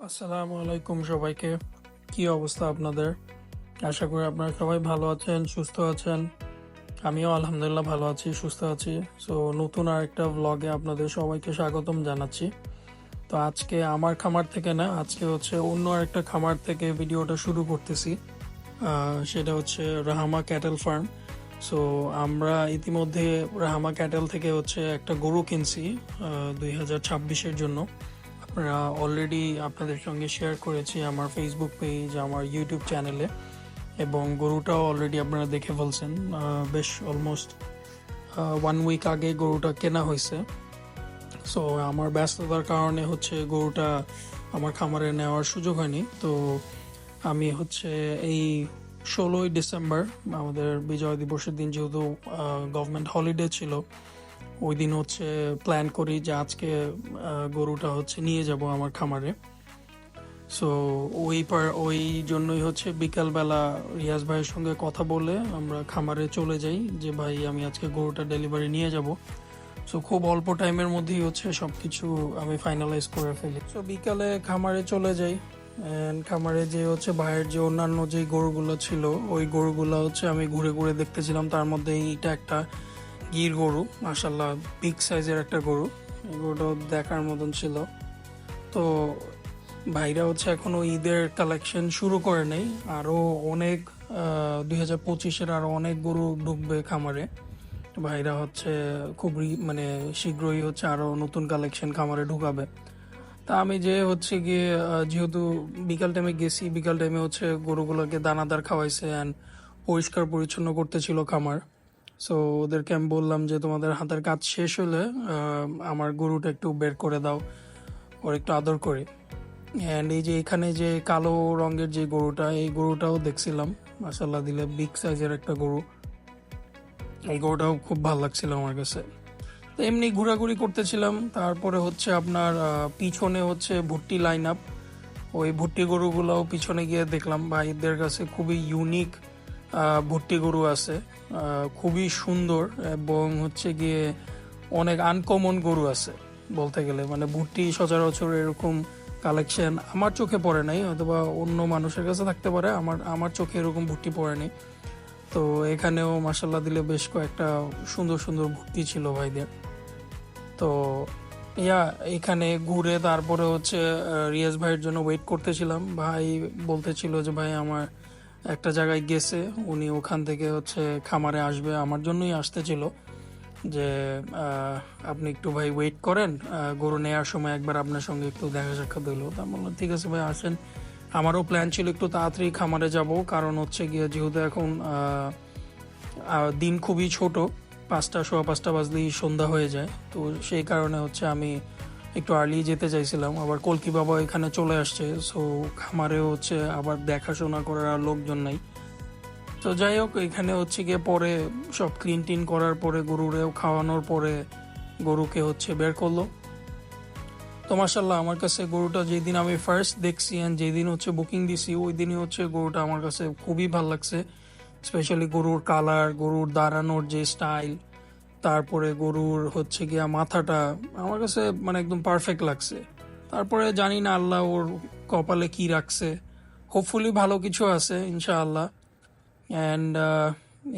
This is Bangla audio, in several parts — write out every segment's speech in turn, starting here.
আসসালামু আলাইকুম সবাইকে। কি অবস্থা আপনাদের? আশা করি আপনারা সবাই ভালো আছেন, সুস্থ আছেন। আমিও আলহামদুলিল্লাহ ভালো আছি, সুস্থ আছি। সো নতুন আরেকটা ভ্লগে আপনাদের সবাইকে স্বাগতম জানাচ্ছি। তো আজকে আমার খামার থেকে না, আজকে হচ্ছে অন্য আরেকটা খামার থেকে ভিডিওটা শুরু করতেছি। সেটা হচ্ছে রাহামা ক্যাটেল ফার্ম। সো আমরা ইতিমধ্যে রাহামা ক্যাটেল থেকে হচ্ছে একটা গরু কিনছি 2026-এর জন্য। আমরা অলরেডি আপনাদের সঙ্গে শেয়ার করেছি আমার ফেসবুক পেজ, আমার ইউটিউব চ্যানেলে, এবং গরুটাও অলরেডি আপনারা দেখে ফেলছেন। বেশ অলমোস্ট 1 উইক আগে গরুটা কেনা হয়েছে। সো আমার ব্যস্ততার কারণে হচ্ছে গরুটা আমার খামারে নেওয়ার সুযোগ হয়নি। তো আমি হচ্ছে এই 16ই ডিসেম্বর, আমাদের বিজয় দিবসের দিন, যেহেতু গভর্নমেন্ট হলিডে ছিল, ওই দিন হচ্ছে প্ল্যান করি যে আজকে গরুটা হচ্ছে নিয়ে যাব আমার খামারে। সো ওই জন্যই হচ্ছে বিকালবেলা রিয়াজ ভাইয়ের সঙ্গে কথা বলে আমরা খামারে চলে যাই যে ভাই আমি আজকে গরুটা ডেলিভারি নিয়ে যাব। সো খুব অল্প টাইমের মধ্যেই হচ্ছে সবকিছু আমি ফাইনালাইজ করে ফেলি। সো বিকালে খামারে চলে যাই, অ্যান্ড খামারে যে হচ্ছে ভাইয়ের যে অন্যান্য যে গরুগুলো ছিল ওই গরুগুলো হচ্ছে আমি ঘুরে ঘুরে দেখতেছিলাম। তার মধ্যে এইটা একটা গির গরু, মাশাল্লাহ বিগ সাইজের একটা গরু। এই গরুটাও দেখার মতন ছিল। তো ভাইরা হচ্ছে এখনো ঈদের কালেকশন শুরু করে নেই, আরো অনেক 2025-এর আরো অনেক গরু ঢুকবে খামারে। ভাইরা হচ্ছে খুব মানে শীঘ্রই হচ্ছে আরো নতুন কালেকশন খামারে ঢুকাবে। তা আমি যে হচ্ছে গিয়ে যেহেতু বিকাল টাইমে গেছি, বিকাল টাইমে হচ্ছে গরুগুলোকে দানাদার খাওয়াইছে অ্যান্ড পরিষ্কার পরিচ্ছন্ন করতেছিল খামার। সো ওদেরকে আমি বললাম যে তোমাদের হাতের কাজ শেষ হলে আমার গরুটা একটু বের করে দাও, ওর একটু আদর করে। অ্যান্ড এই যে এখানে যে কালো রঙের যে গরুটা, এই গরুটাও দেখছিলাম, মাশাল্লাহ দিলে বিগ সাইজের একটা গরু। এই গরুটাও খুব ভালো লাগছিল আমার কাছে। তো এমনি ঘোরাঘুরি করতেছিলাম। তারপরে হচ্ছে আপনার পিছনে হচ্ছে ভুট্টি লাইন আপ, ওই ভুট্টি গরুগুলোও পিছনে গিয়ে দেখলাম ভাইদের কাছে খুবই ইউনিক ভুট্টি গরু আছে, খুবই সুন্দর, এবং হচ্ছে গিয়ে অনেক আনকমন গরু আছে বলতে গেলে। মানে ভুট্টি সচরাচর এরকম কালেকশন আমার চোখে পড়ে নাই, অথবা অন্য মানুষের কাছে থাকতে পারে, আমার চোখে এরকম ভুট্টি পড়েনি। তো এখানেও মাসাল্লাহ দিলে বেশ কয়েকটা সুন্দর সুন্দর ভুট্টি ছিল ভাইদের। তো এখানে ঘুরে তারপরে হচ্ছে রিয়াজ ভাইয়ের জন্য ওয়েট করতেছিলাম। ভাই বলতেছিল যে ভাই আমার একটা জায়গায় গেছে, উনি ওখান থেকে হচ্ছে খামারে আসবে, আমার জন্যই আসতেছিল যে আপনি একটু ভাই ওয়েট করেন, গরু নেওয়ার সময় একবার আপনার সঙ্গে একটু দেখা সাক্ষাৎ হইলো। তা বললাম ঠিক আছে ভাই আসেন। আমারও প্ল্যান ছিল একটু তাড়াতাড়ি খামারে যাব, কারণ হচ্ছে গিয়ে যেহেতু এখন দিন খুবই ছোট, 5টা সোয়া 5টা বাজলেই সন্ধ্যা হয়ে যায়। তো সেই কারণে হচ্ছে আমি একটু আর্লি যেতে চাইছিলাম। আবার কলকি বাবা এখানে চলে আসছে, সো খামারে হচ্ছে আবার দেখাশোনা করার আর লোকজন নাই। তো যাই হোক, এখানে হচ্ছে গিয়ে পরে সব ক্লিন টিন করার পরে, গরুরেও খাওয়ানোর পরে গরুকে হচ্ছে বের করলো। তো মাসাল্লাহ আমার কাছে গরুটা যেদিন আমি ফার্স্ট দেখছি অ্যান্ড যেদিন হচ্ছে বুকিং দিছি, ওই দিনই হচ্ছে গরুটা আমার কাছে খুবই ভালো লাগছে। স্পেশালি গরুর কালার, গরুর দাঁড়ানোর যে স্টাইল, তারপরে গরুর হচ্ছে গিয়া মাথাটা আমার কাছে মানে একদম পারফেক্ট লাগছে। তারপরে জানি না আল্লাহ ওর কপালে কি রাখছে, হোপফুলি ভালো কিছু আছে ইনশাআল্লাহ। অ্যান্ড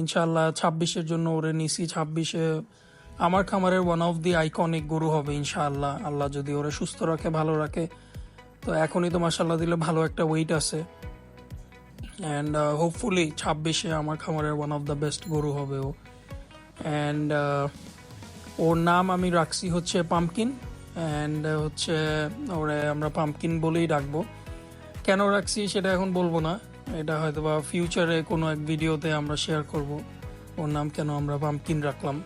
ইনশাআল্লাহ 26-এর জন্য ওরে নিছি। 26-এ আমার খামারের ওয়ান অফ দি আইকনিক গরু হবে ইনশাআল্লাহ, আল্লাহ যদি ওরে সুস্থ রাখে, ভালো রাখে। তো এখনই তো মাসাল্লাহ দিলে ভালো একটা ওয়েট আছে, অ্যান্ড হোপফুলি 26-এ আমার খামারের ওয়ান অফ দ্য বেস্ট গরু হবে ও। অ্যান্ড ওর নাম আমি রাখছি হচ্ছে পাম্পকিন, অ্যান্ড হচ্ছে ওরে আমরা পাম্পকিন বলেই ডাকবো। কেন রাখছি সেটা এখন বলবো না, এটা হয়তো বা ফিউচারে কোনো এক ভিডিওতে আমরা শেয়ার করব ওর নাম কেন আমরা পাম্পকিন রাখলাম।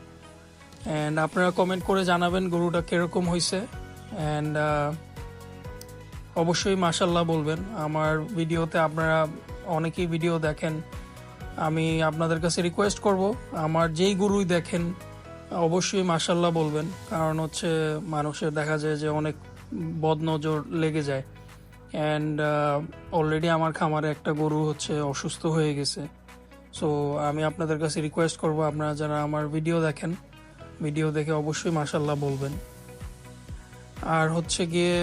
অ্যান্ড আপনারা কমেন্ট করে জানাবেন গরুটা কিরকম হয়েছে, অ্যান্ড অবশ্যই মাশাল্লাহ বলবেন। আমার ভিডিওতে আপনারা অনেকেই ভিডিও দেখেন, আমি আপনাদের কাছে রিকোয়েস্ট করব আমার যেই গরুই দেখেন অবশ্যই মাশাল্লাহ বলবেন, কারণ হচ্ছে মানুষের দেখা যায় যে অনেক বদনজর লেগে যায়। অ্যান্ড অলরেডি আমার খামারে একটা গরু হচ্ছে অসুস্থ হয়ে গেছে। সো আমি আপনাদের কাছে রিকোয়েস্ট করব আপনারা যারা আমার ভিডিও দেখেন, ভিডিও দেখে অবশ্যই মাশাল্লাহ বলবেন। আর হচ্ছে গিয়ে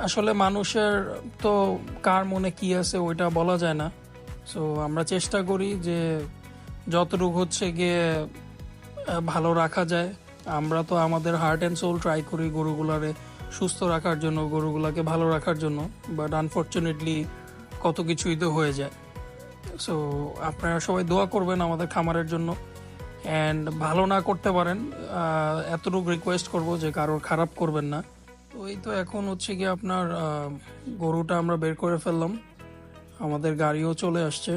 আসলে মানুষের তো কার মনে কি আছে ওইটা বলা যায় না। সো আমরা চেষ্টা করি যে যতটুকু হচ্ছে গিয়ে ভালো রাখা যায়। আমরা তো আমাদের হার্ট অ্যান্ড সোল ট্রাই করি গরুগুলারে সুস্থ রাখার জন্য, গরুগুলাকে ভালো রাখার জন্য, বাট আনফর্চুনেটলি কত কিছুই তো হয়ে যায়। সো আপনারা সবাই দোয়া করবেন আমাদের খামারের জন্য। অ্যান্ড ভালো না করতে পারেন এতটুকু রিকোয়েস্ট করব যে কারোর খারাপ করবেন না। তো এই তো এখন হচ্ছে কি আপনার গরুটা আমরা বের করে ফেললাম, আমাদের গাড়িও চলে আসছে,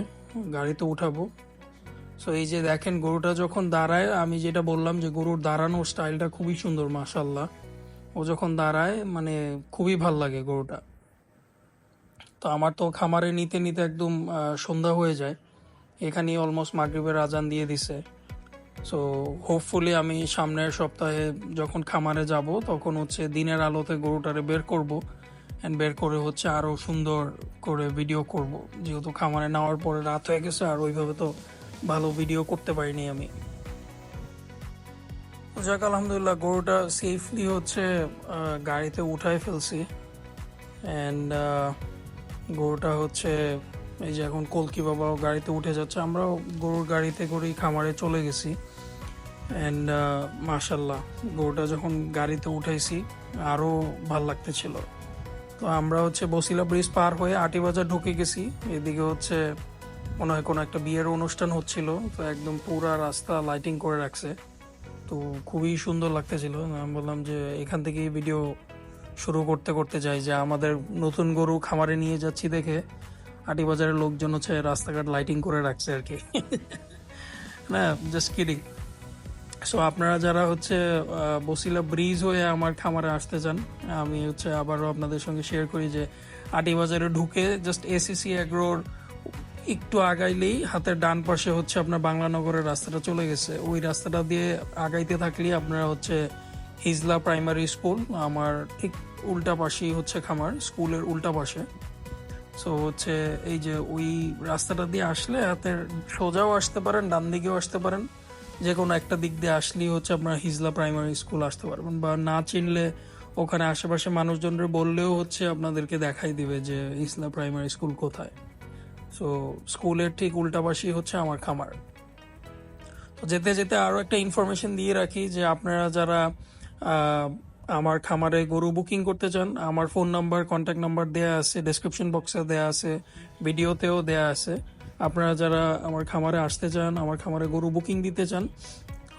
গাড়িতে উঠাবো। সো এই যে দেখেন গরুটা যখন দাঁড়ায়, আমি যেটা বললাম যে গরুর দাঁড়ানোর স্টাইলটা খুবই সুন্দর মাশাল্লাহ। ও যখন দাঁড়ায় মানে খুবই ভাল লাগে গরুটা। তো আমার তো খামারে নিতে নিতে একদম সন্ধ্যা হয়ে যায়, এখানেই অলমোস্ট মাগরিবের আজান দিয়ে দিছে। সো হোপফুলি আমি সামনের সপ্তাহে যখন খামারে যাব তখন হচ্ছে দিনের আলোতে গরুটারে বের করব, অ্যান্ড বের করে হচ্ছে আরও সুন্দর করে ভিডিও করব, যেহেতু খামারে নেওয়ার পরে রাত হয়ে গেছে আর ওইভাবে তো ভালো ভিডিও করতে পারিনি আমি। তো যাক আলহামদুলিল্লাহ গরুটা সেফলি হচ্ছে গাড়িতে উঠাই ফেলছি। অ্যান্ড গরুটা হচ্ছে এই যে এখন কলকি বাবাও গাড়িতে উঠে যাচ্ছে, আমরাও গরুর গাড়িতে করেই খামারে চলে গেছি। অ্যান্ড মাশাল্লাহ গরুটা যখন গাড়িতে উঠাইছি আরও ভাল লাগতেছিল। তো আমরা হচ্ছে বসিলা ব্রিজ পার হয়ে আটিবাজার ঢুকে গেছি। এদিকে হচ্ছে মনে হয় কোনো একটা বিয়ের অনুষ্ঠান হচ্ছিল, তো একদম পুরা রাস্তা লাইটিং করে রাখছে, তো খুবই সুন্দর লাগতেছিল। আমি বললাম যে এখান থেকেই ভিডিও শুরু করতে করতে যাই, যে আমাদের নতুন গরু খামারে নিয়ে যাচ্ছি দেখে আটিবাজারের লোকজন হচ্ছে রাস্তাঘাট লাইটিং করে রাখছে আর কি। না, জাস্ট কিডিং। সো আপনারা যারা হচ্ছে বসিলা ব্রিজ হয়ে আমার খামারে আসতে চান, আমি হচ্ছে আবারও আপনাদের সঙ্গে শেয়ার করি যে আটিবাজারে ঢুকে জাস্ট এসিসি এগ্রোর একটু আগাইলেই হাতের ডান পাশে হচ্ছে আপনার বাংলানগরের রাস্তাটা চলে গেছে। ওই রাস্তাটা দিয়ে আগাইতে থাকলেই আপনারা হচ্ছে হিজলা প্রাইমারি স্কুল, আমার ঠিক উল্টা পাশেই হচ্ছে খামার, স্কুলের উল্টা পাশে। সো হচ্ছে এই যে ওই রাস্তাটা দিয়ে আসলে হাতের সোজাও আসতে পারেন, ডান দিকেও আসতে পারেন, যে কোনো একটা দিক দিয়ে আসলেই হচ্ছে আপনার হিজলা প্রাইমারি স্কুল আসতে পারবেন। বা না চিনলে ওখানে আশেপাশে মানুষজনদের বললেও হচ্ছে আপনাদেরকে দেখাই দিবে যে হিজলা প্রাইমারি স্কুল কোথায়। সো স্কুলের ঠিক উল্টা পাশেই হচ্ছে আমার খামার। তো যেতে যেতে আরও একটা ইনফরমেশন দিয়ে রাখি যে আপনারা যারা আমার খামারে গরু বুকিং করতে চান, আমার ফোন নাম্বার, কন্ট্যাক্ট নাম্বার দেয়া আছে, ডেসক্রিপশন বক্সে দেয়া আছে, ভিডিওতেও দেয়া আছে। আপনারা যারা আমার খামারে আসতে চান, আমার খামারে গরু বুকিং দিতে চান,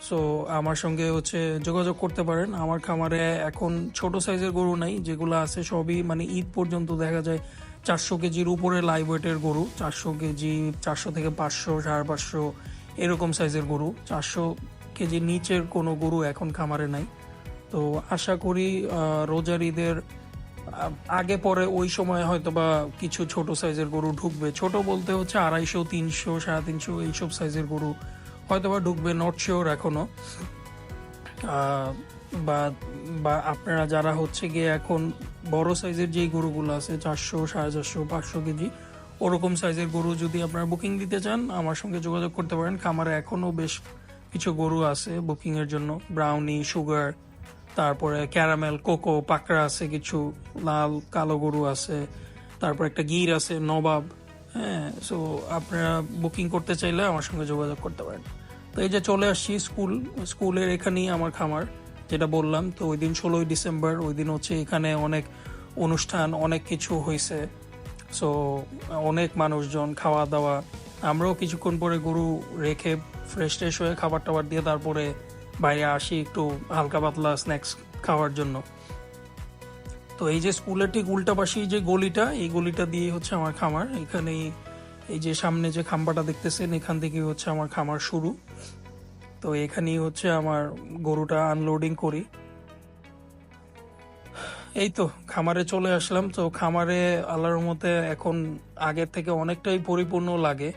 সো আমার সঙ্গে হচ্ছে যোগাযোগ করতে পারেন। আমার খামারে এখন ছোট সাইজের গরু নাই, যেগুলো আছে সবই মানে ঈদ পর্যন্ত দেখা যায় 400 কেজির উপরে লাইভ ওয়েটের গরু, 400 কেজি, 400 থেকে 500, 550 এরকম সাইজের গরু। 400 কেজির নিচের কোনো গরু এখন খামারে নাই। তো আশা করি রোজার ঈদের আগে পরে ওই সময় হয়তো বা কিছু ছোট সাইজের গরু ঢুকবে। ছোট বলতে হচ্ছে 250, 300, 350 এইসব সাইজের গরু হয়তো বা ঢুকবে, নট শিওর এখনো। বা বা আপনারা যারা হচ্ছে গিয়ে এখন বড় সাইজের যেই গরুগুলো আছে 400, 450, 500 কেজি ওরকম সাইজের গরু যদি আপনারা বুকিং দিতে চান আমার সঙ্গে যোগাযোগ করতে পারেন। খামারে এখনও বেশ কিছু গরু আছে বুকিংয়ের জন্য, ব্রাউনি, সুগার, তারপরে ক্যারামেল, কোকো, পাকড়া আছে, কিছু লাল কালো গরু আছে, তারপর একটা গির আছে নবাব। হ্যাঁ, সো আপনারা বুকিং করতে চাইলে আমার সঙ্গে যোগাযোগ করতে পারেন। তো এই যে চলে আসছি স্কুলের এখানেই আমার খামার, যেটা বললাম। তো ওই দিন 16ই ডিসেম্বর, ওই দিন হচ্ছে এখানে অনেক অনুষ্ঠান, অনেক কিছু হয়েছে। সো অনেক মানুষজন, খাওয়া দাওয়া, আমরাও কিছুক্ষণ পরে গরু রেখে ফ্রেশ ট্রেশ হয়ে খাবার টাবার দিয়ে তারপরে বাইরে আসি একটু হালকা পাতলা স্ন্যাক্স খাওয়ার জন্য। তো এই যে স্কুলের ঠিক উল্টা পাশেই যে গলিটা, এই গলিটা দিয়ে হচ্ছে আমার খামার। এখানেই এই যে সামনে যে খাম্বাটা দেখতেছেন, এখান থেকে হচ্ছে আমার খামার শুরু। তো এখানেই হচ্ছে আমার গরুটা আনলোডিং করি। এই তো খামারে চলে আসলাম। তো খামারে আল্লাহর মতে এখন আগের থেকে অনেকটাই পরিপূর্ণ লাগে।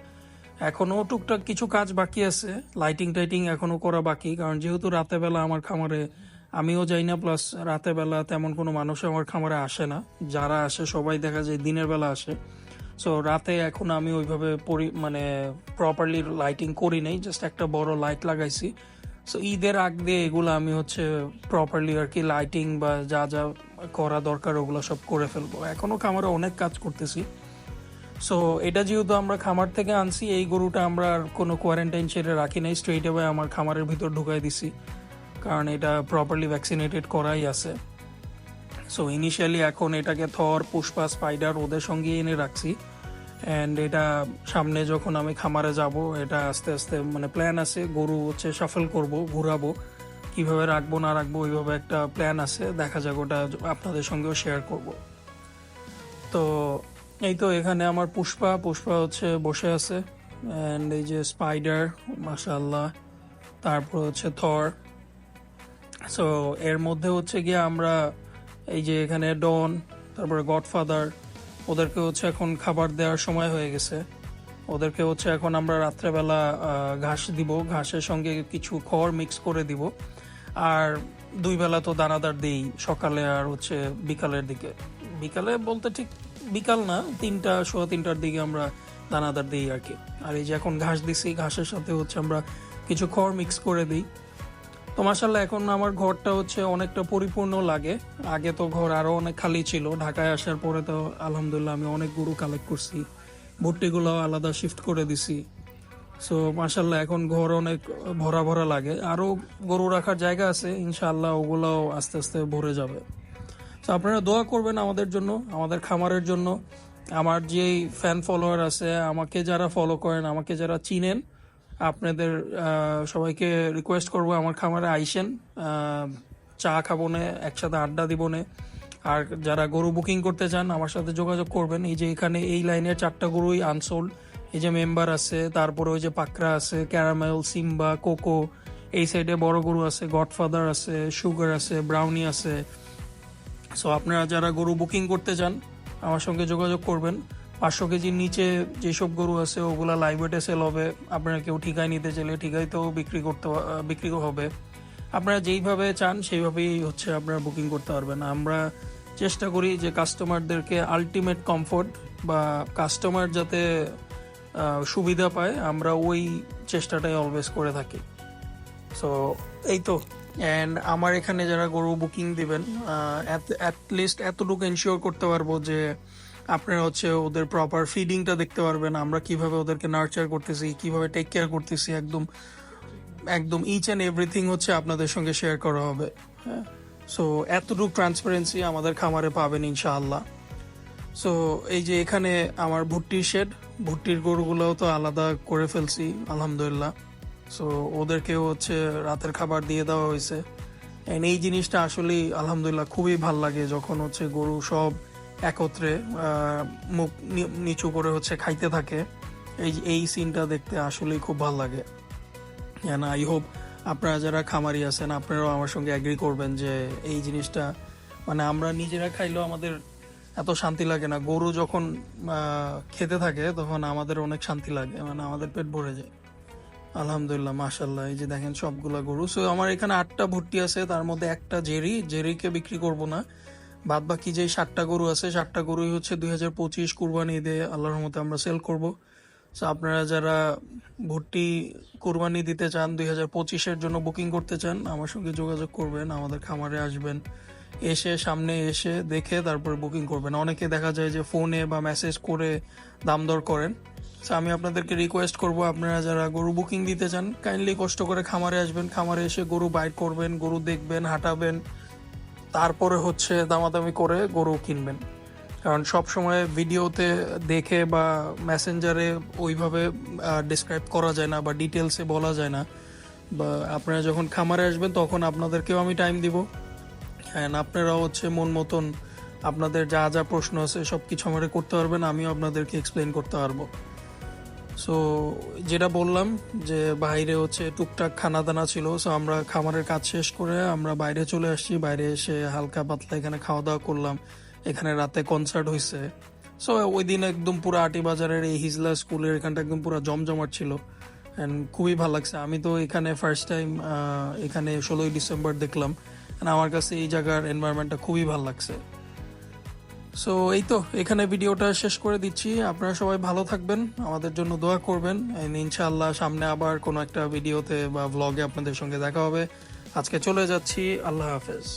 এখনো টুকটাক কিছু কাজ বাকি আছে, লাইটিং টাইটিং এখনো করা বাকি, কারণ যেহেতু রাতের বেলা আমার খামারে আমিও যাই না, প্লাস রাতের বেলা তেমন কোনো মানুষ আমার খামারে আসে না। যারা আসে সবাই দেখা যায় দিনের বেলা আসে। সো রাতে এখন আমি ওইভাবে মানে প্রপারলি লাইটিং করি নাই, জাস্ট একটা বড় লাইট লাগাইছি। সো ঈদের আগ দিয়ে এগুলো আমি হচ্ছে প্রপারলি আর কি লাইটিং বা যা যা করা দরকার ওগুলো সব করে ফেলবো। এখনও খামারে অনেক কাজ করতেছি। সো এটা যেহেতু আমরা খামার থেকে আনছি, এই গরুটা আমরা আর কোনো কোয়ারেন্টাইন ছেড়ে রাখি নাই, স্ট্রেট অ্যাওয়ে আমার খামারের ভিতর ঢুকাই দিছি, কারণ এটা প্রপারলি ভ্যাকসিনেটেড করাই আছে। সো ইনিশিয়ালি এখন এটাকে থর, পুষ্পা, স্পাইডার ওদের সঙ্গে এনে রাখছি। অ্যান্ড এটা সামনে যখন আমি খামারে যাব, এটা আস্তে আস্তে মানে প্ল্যান আছে, গরু হচ্ছে শাফল করব, ঘুরাবো, কিভাবে রাখবো না রাখবো ওইভাবে একটা প্ল্যান আছে। দেখা যাক, ওটা আপনাদের সঙ্গেও শেয়ার করব। তো এই তো এখানে আমার পুষ্পা পুষ্পা হচ্ছে বসে আছে, অ্যান্ড এই যে স্পাইডার, মাশাআল্লাহ, তারপর হচ্ছে থর। সো এর মধ্যে হচ্ছে গিয়ে আমরা এই যে এখানে ডন, তারপরে গডফাদার, ওদেরকে হচ্ছে এখন খাবার দেওয়ার সময় হয়ে গেছে। ওদেরকে হচ্ছে এখন আমরা রাত্রেবেলা ঘাস দিব, ঘাসের সঙ্গে কিছু খড় মিক্স করে দিব। আর 2 বেলা তো দানাদার দিই, সকালে আর হচ্ছে বিকালের দিকে। বিকালে বলতে ঠিক বিকাল না, 3টা, সোয়া 3টার দিকে আমরা দানাদার দিই আর কি। আর এই যে এখন ঘাস দিছি, ঘাসের সাথে হচ্ছে আমরা কিছু খড় মিক্স করে দিই। তো মাশাআল্লাহ এখন আমার ঘরটা হচ্ছে অনেকটা পরিপূর্ণ লাগে। আগে তো ঘর আরো অনেক খালি ছিল, ঢাকায় আসার পরে তো আলহামদুলিল্লাহ আমি অনেক গরু কালেক্ট করছি, ভুট্টিগুলো আলাদা শিফট করে দিছি। সো মাশাআল্লাহ এখন ঘর অনেক ভরা ভরা লাগে। আরো গরু রাখার জায়গা আছে, ইনশাআল্লাহ ওগুলোও আস্তে আস্তে ভরে যাবে। তো আপনারা দোয়া করবেন আমাদের জন্য, আমাদের খামারের জন্য। আমার যেই ফ্যান ফলোয়ার আছে, আমাকে যারা ফলো করেন, আমাকে যারা চিনেন, আপনাদের সবাইকে রিকোয়েস্ট করবো আমার খামারে আইসেন, চা খাবো নে, একসাথে আড্ডা দিব নে। আর যারা গরু বুকিং করতে চান আমার সাথে যোগাযোগ করবেন। এই যে এখানে এই লাইনের 4টা গরুই আনসোল্ড। এই যে মেম্বার আছে, তারপরে ওই যে পাকরা আছে, ক্যারামেল, সিম্বা, কোকো। এই সাইডে বড় গরু আছে, গডফাদার আছে, সুগার আছে, ব্রাউনি আছে। সো আপনারা যারা গরু বুকিং করতে চান আমার সঙ্গে যোগাযোগ করবেন। 500 কেজির নিচে যেসব গরু আছে ওগুলা লাইভ ওয়েটে সেল হবে। আপনারা কেউ ঠিকায় নিতে চাইলে ঠিকাইতেও বিক্রি হবে। আপনারা যেইভাবে চান সেইভাবেই হচ্ছে আপনারা বুকিং করতে পারবেন। আমরা চেষ্টা করি যে কাস্টমারদেরকে আলটিমেট কমফোর্ট বা কাস্টমার যাতে সুবিধা পায়, আমরা ওই চেষ্টাটাই অলওয়েজ করে থাকি। সো এই তো। অ্যান্ড আমার এখানে যারা গরু বুকিং দিবেন, অ্যাটলিস্ট এতটুকু এনশিওর করতে পারবো যে আপনারা হচ্ছে ওদের প্রপার ফিডিংটা দেখতে পারবেন, আমরা কিভাবে ওদেরকে নার্চার করতেছি, কিভাবে টেক কেয়ার করতেছি, একদম একদম ইচ অ্যান্ড এভরিথিং হচ্ছে আপনাদের সঙ্গে শেয়ার করা হবে। হ্যাঁ, সো এতটুকু ট্রান্সপারেন্সি আমাদের খামারে পাবেন ইনশাআল্লাহ। সো এই যে এখানে আমার ভুট্টির শেড, ভুট্টির গরুগুলোও তো আলাদা করে ফেলছি আলহামদুলিল্লাহ। সো ওদেরকেও হচ্ছে রাতের খাবার দিয়ে দেওয়া হয়েছে। এন্ড এই জিনিসটা আসলেই আলহামদুলিল্লাহ খুবই ভাল লাগে, যখন হচ্ছে গরু সব একত্রে মুখ নিচু করে হচ্ছে খাইতে থাকে। এই সিনটা দেখতে আসলেই খুব ভাল লাগে। অ্যান্ড আই হোপ আপনারা যারা খামারি আছেন আপনারাও আমার সঙ্গে অ্যাগ্রি করবেন যে এই জিনিসটা মানে আমরা নিজেরা খাইলেও আমাদের এত শান্তি লাগে না, গরু যখন খেতে থাকে তখন আমাদের অনেক শান্তি লাগে, মানে আমাদের পেট ভরে যায়। আলহামদুলিল্লাহ, মাশাল্লাহ। এই যে দেখেন সবগুলা গরু। সো আমার এখানে 8টা ভুট্টি আছে, তার মধ্যে একটা জেরিকে বিক্রি করব না। বাদ বাকি যে 7টা গরু আছে, 7টা গরুই হচ্ছে 2025 কুরবানি ঈদে আল্লাহর রহমতে আমরা সেল করব। সো আপনারা যারা ভুট্টি কুরবানি দিতে চান, 2025-এর জন্য বুকিং করতে চান, আমার সঙ্গে যোগাযোগ করবেন, আমাদের খামারে আসবেন, এসে সামনে এসে দেখে তারপরে বুকিং করবেন। অনেকে দেখা যায় যে ফোনে বা মেসেজ করে দাম দর করেন। আমি আপনাদেরকে রিকোয়েস্ট করব, আপনারা যারা গরু বুকিং দিতে চান কাইন্ডলি কষ্ট করে খামারে আসবেন, খামারে এসে গরু বাইট করবেন, গরু দেখবেন, হাঁটাবেন, তারপরে হচ্ছে দামাদামি করে গরু কিনবেন। কারণ সব সময় ভিডিওতে দেখে বা মেসেঞ্জারে ওইভাবে ডিসক্রাইব করা যায় না বা ডিটেলসে বলা যায় না। বা আপনারা যখন খামারে আসবেন তখন আপনাদেরকেও আমি টাইম দিব, অ্যান্ড আপনারাও হচ্ছে মন মতন আপনাদের যা যা প্রশ্ন আছে সব কিছু আমাকে করতে পারবেন, আমিও আপনাদেরকে এক্সপ্লেন করতে পারবো। সো যেটা বললাম যে বাইরে হচ্ছে টুকটাক খানা দানা ছিল, সো আমরা খামারের কাজ শেষ করে আমরা বাইরে চলে আসছি। বাইরে এসে হালকা পাতলা এখানে খাওয়া দাওয়া করলাম। এখানে রাতে কনসার্ট হয়েছে। সো ওই দিন একদম পুরো আটি বাজারের এই হিজলা স্কুলের এখানটা একদম পুরো জমজমাট ছিল, অ্যান্ড খুবই ভালো লাগছে। আমি তো এখানে ফার্স্ট টাইম এখানে 16ই ডিসেম্বর দেখলাম, আমার কাছে এই জায়গার এনভায়রনমেন্টটা খুবই ভালো লাগছে। সো এই তো এখানে ভিডিওটা শেষ করে দিচ্ছি। আপনারা সবাই ভালো থাকবেন, আমাদের জন্য দোয়া করবেন। ইনশাআল্লাহ সামনে আবার কোনো একটা ভিডিওতে বা ভ্লগে আপনাদের সঙ্গে দেখা হবে। আজকে চলে যাচ্ছি, আল্লাহ হাফেজ।